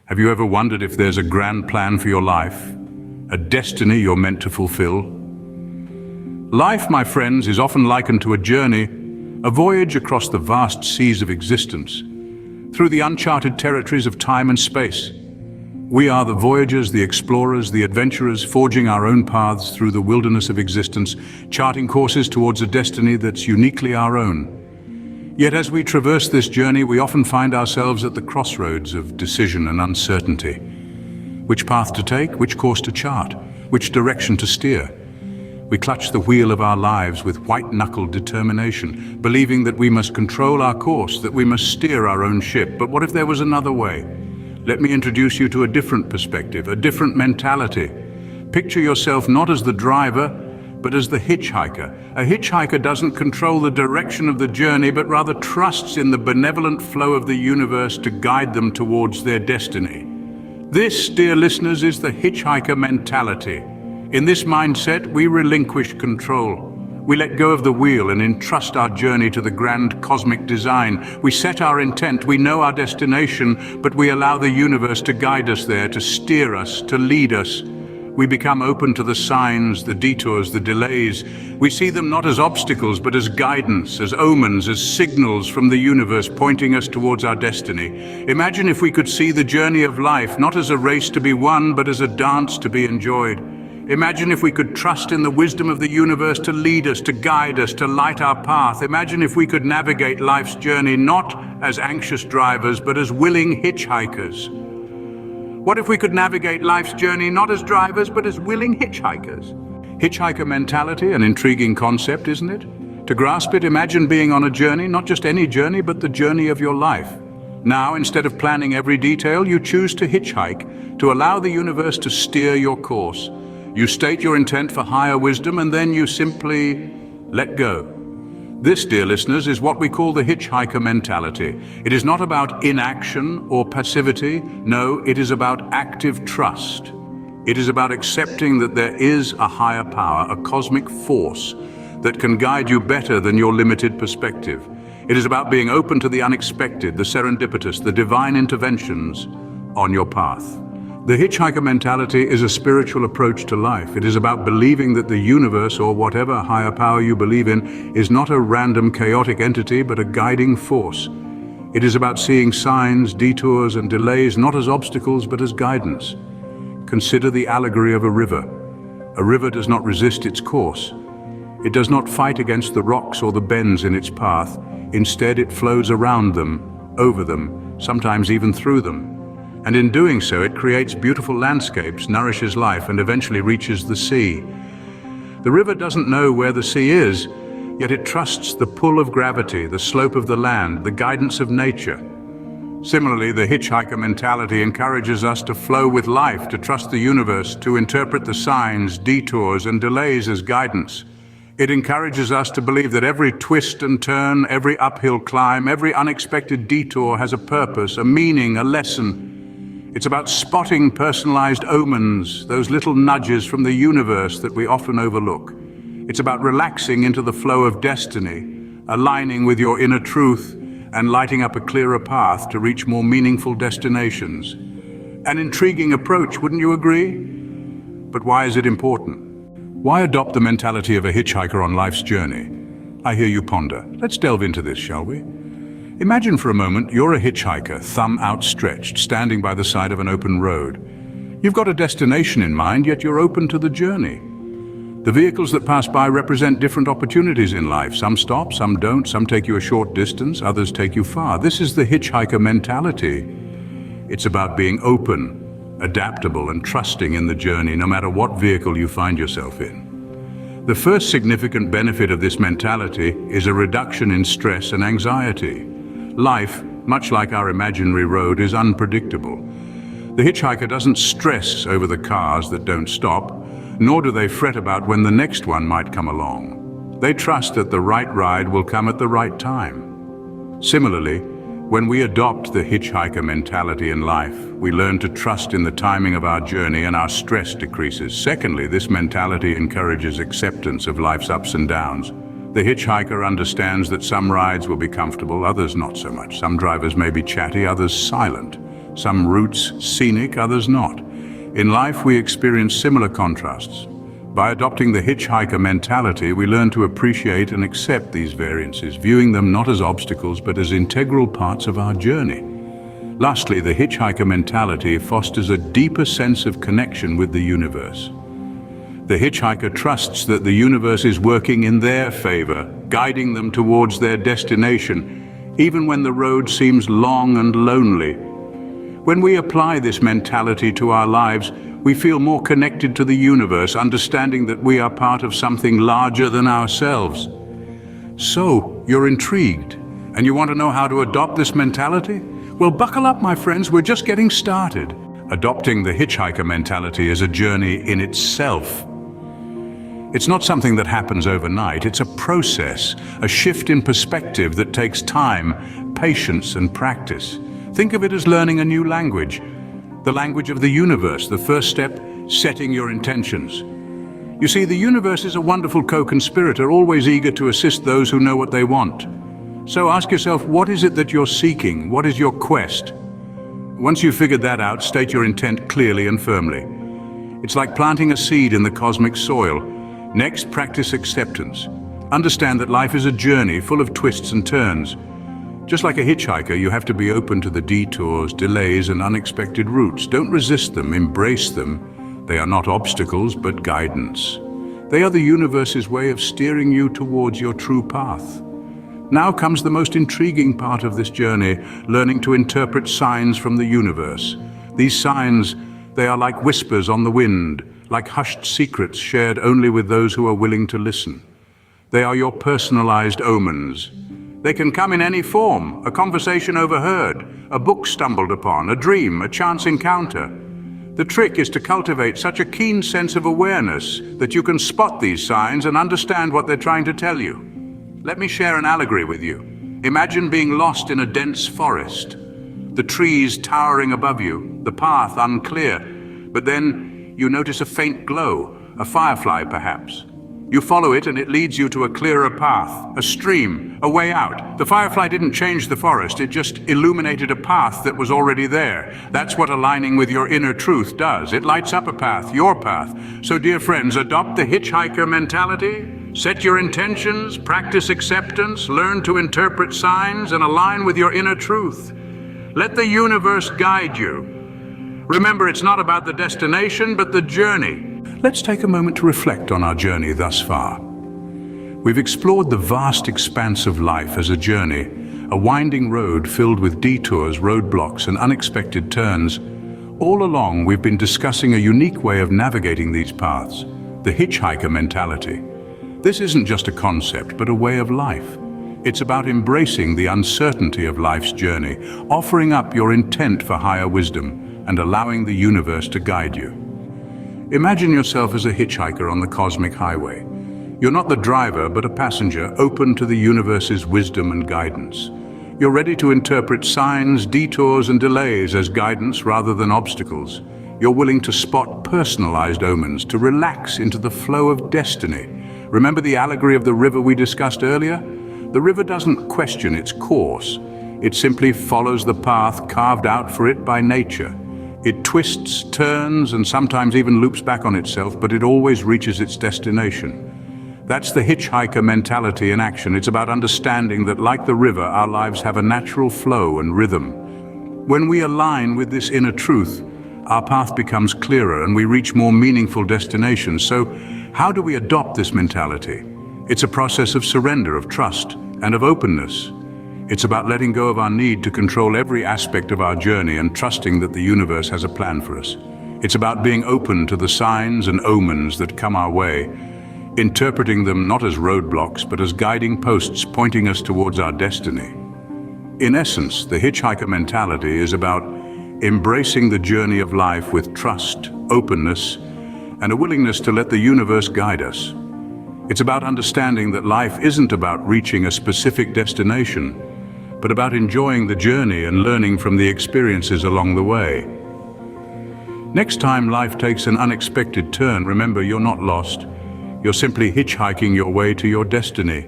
Have you ever wondered if there's a grand plan for your life, a destiny you're meant to fulfill? Life, my friends, is often likened to a journey, a voyage across the vast seas of existence, through the uncharted territories of time and space. We are the voyagers, the explorers, the adventurers, forging our own paths through the wilderness of existence, charting courses towards a destiny that's uniquely our own. Yet as we traverse this journey, we often find ourselves at the crossroads of decision and uncertainty. Which path to take, which course to chart, which direction to steer? We clutch the wheel of our lives with white-knuckled determination, believing that we must control our course, that we must steer our own ship. But what if there was another way? Let me introduce you to a different perspective, a different mentality. Picture yourself not as the driver, but as the hitchhiker. A hitchhiker doesn't control the direction of the journey, but rather trusts in the benevolent flow of the universe to guide them towards their destiny. This, dear listeners, is the hitchhiker mentality. In this mindset, we relinquish control. We let go of the wheel and entrust our journey to the grand cosmic design. We set our intent, we know our destination, but we allow the universe to guide us there, to steer us, to lead us. We become open to the signs, the detours, the delays. We see them not as obstacles, but as guidance, as omens, as signals from the universe pointing us towards our destiny. Imagine if we could see the journey of life not as a race to be won, but as a dance to be enjoyed. Imagine if we could trust in the wisdom of the universe to lead us, to guide us, to light our path. Imagine if we could navigate life's journey not as anxious drivers, but as willing hitchhikers. What if we could navigate life's journey not as drivers, but as willing hitchhikers? Hitchhiker mentality, an intriguing concept, isn't it? To grasp it, imagine being on a journey, not just any journey, but the journey of your life. Now, instead of planning every detail, you choose to hitchhike, to allow the universe to steer your course. You state your intent for higher wisdom, and then you simply let go. This, dear listeners, is what we call the hitchhiker mentality. It is not about inaction or passivity. No, it is about active trust. It is about accepting that there is a higher power, a cosmic force that can guide you better than your limited perspective. It is about being open to the unexpected, the serendipitous, the divine interventions on your path. The hitchhiker mentality is a spiritual approach to life. It is about believing that the universe, or whatever higher power you believe in, is not a random chaotic entity, but a guiding force. It is about seeing signs, detours, and delays not as obstacles, but as guidance. Consider the allegory of a river. A river does not resist its course. It does not fight against the rocks or the bends in its path. Instead, it flows around them, over them, sometimes even through them. And in doing so, it creates beautiful landscapes, nourishes life, and eventually reaches the sea. The river doesn't know where the sea is, yet it trusts the pull of gravity, the slope of the land, the guidance of nature. Similarly, the hitchhiker mentality encourages us to flow with life, to trust the universe, to interpret the signs, detours, and delays as guidance. It encourages us to believe that every twist and turn, every uphill climb, every unexpected detour has a purpose, a meaning, a lesson. It's about spotting personalized omens, those little nudges from the universe that we often overlook. It's about relaxing into the flow of destiny, aligning with your inner truth, and lighting up a clearer path to reach more meaningful destinations. An intriguing approach, wouldn't you agree? But why is it important? Why adopt the mentality of a hitchhiker on life's journey? I hear you ponder. Let's delve into this, shall we? Imagine for a moment you're a hitchhiker, thumb outstretched, standing by the side of an open road. You've got a destination in mind, yet you're open to the journey. The vehicles that pass by represent different opportunities in life. Some stop, some don't, some take you a short distance, others take you far. This is the hitchhiker mentality. It's about being open, adaptable, and trusting in the journey, no matter what vehicle you find yourself in. The first significant benefit of this mentality is a reduction in stress and anxiety. Life, much like our imaginary road, is unpredictable. The hitchhiker doesn't stress over the cars that don't stop, nor do they fret about when the next one might come along. They trust that the right ride will come at the right time. Similarly, when we adopt the hitchhiker mentality in life, we learn to trust in the timing of our journey and our stress decreases. Secondly, this mentality encourages acceptance of life's ups and downs. The hitchhiker understands that some rides will be comfortable, others not so much. Some drivers may be chatty, others silent. Some routes scenic, others not. In life, we experience similar contrasts. By adopting the hitchhiker mentality, we learn to appreciate and accept these variances, viewing them not as obstacles but as integral parts of our journey. Lastly, the hitchhiker mentality fosters a deeper sense of connection with the universe. The hitchhiker trusts that the universe is working in their favor, guiding them towards their destination, even when the road seems long and lonely. When we apply this mentality to our lives, we feel more connected to the universe, understanding that we are part of something larger than ourselves. So, you're intrigued, and you want to know how to adopt this mentality? Well, buckle up, my friends, we're just getting started. Adopting the hitchhiker mentality is a journey in itself. It's not something that happens overnight, it's a process, a shift in perspective that takes time, patience, and practice. Think of it as learning a new language, the language of the universe. The first step, setting your intentions. You see, the universe is a wonderful co-conspirator, always eager to assist those who know what they want. So ask yourself, what is it that you're seeking? What is your quest? Once you've figured that out, state your intent clearly and firmly. It's like planting a seed in the cosmic soil. Next, practice acceptance. Understand that life is a journey full of twists and turns. Just like a hitchhiker, you have to be open to the detours, delays, and unexpected routes. Don't resist them, embrace them. They are not obstacles, but guidance. They are the universe's way of steering you towards your true path. Now comes the most intriguing part of this journey, learning to interpret signs from the universe. These signs, they are like whispers on the wind, like hushed secrets shared only with those who are willing to listen. They are your personalized omens. They can come in any form: a conversation overheard, a book stumbled upon, a dream, a chance encounter. The trick is to cultivate such a keen sense of awareness that you can spot these signs and understand what they're trying to tell you. Let me share an allegory with you. Imagine being lost in a dense forest, the trees towering above you, the path unclear, but then you notice a faint glow, a firefly perhaps. You follow it and it leads you to a clearer path, a stream, a way out. The firefly didn't change the forest, it just illuminated a path that was already there. That's what aligning with your inner truth does. It lights up a path, your path. So dear friends, adopt the hitchhiker mentality. Set your intentions, practice acceptance, learn to interpret signs, and align with your inner truth. Let the universe guide you. Remember, it's not about the destination, but the journey. Let's take a moment to reflect on our journey thus far. We've explored the vast expanse of life as a journey, a winding road filled with detours, roadblocks, and unexpected turns. All along, we've been discussing a unique way of navigating these paths, the hitchhiker mentality. This isn't just a concept, but a way of life. It's about embracing the uncertainty of life's journey, offering up your intent for higher wisdom, and allowing the universe to guide you. Imagine yourself as a hitchhiker on the cosmic highway. You're not the driver, but a passenger, open to the universe's wisdom and guidance. You're ready to interpret signs, detours, and delays as guidance rather than obstacles. You're willing to spot personalized omens, to relax into the flow of destiny. Remember the allegory of the river we discussed earlier? The river doesn't question its course. It simply follows the path carved out for it by nature. It twists, turns, and sometimes even loops back on itself, but it always reaches its destination. That's the hitchhiker mentality in action. It's about understanding that, like the river, our lives have a natural flow and rhythm. When we align with this inner truth, our path becomes clearer and we reach more meaningful destinations. So, how do we adopt this mentality? It's a process of surrender, of trust, and of openness. It's about letting go of our need to control every aspect of our journey and trusting that the universe has a plan for us. It's about being open to the signs and omens that come our way, interpreting them not as roadblocks, but as guiding posts pointing us towards our destiny. In essence, the hitchhiker mentality is about embracing the journey of life with trust, openness, and a willingness to let the universe guide us. It's about understanding that life isn't about reaching a specific destination, but about enjoying the journey and learning from the experiences along the way. Next time life takes an unexpected turn, remember, you're not lost. You're simply hitchhiking your way to your destiny.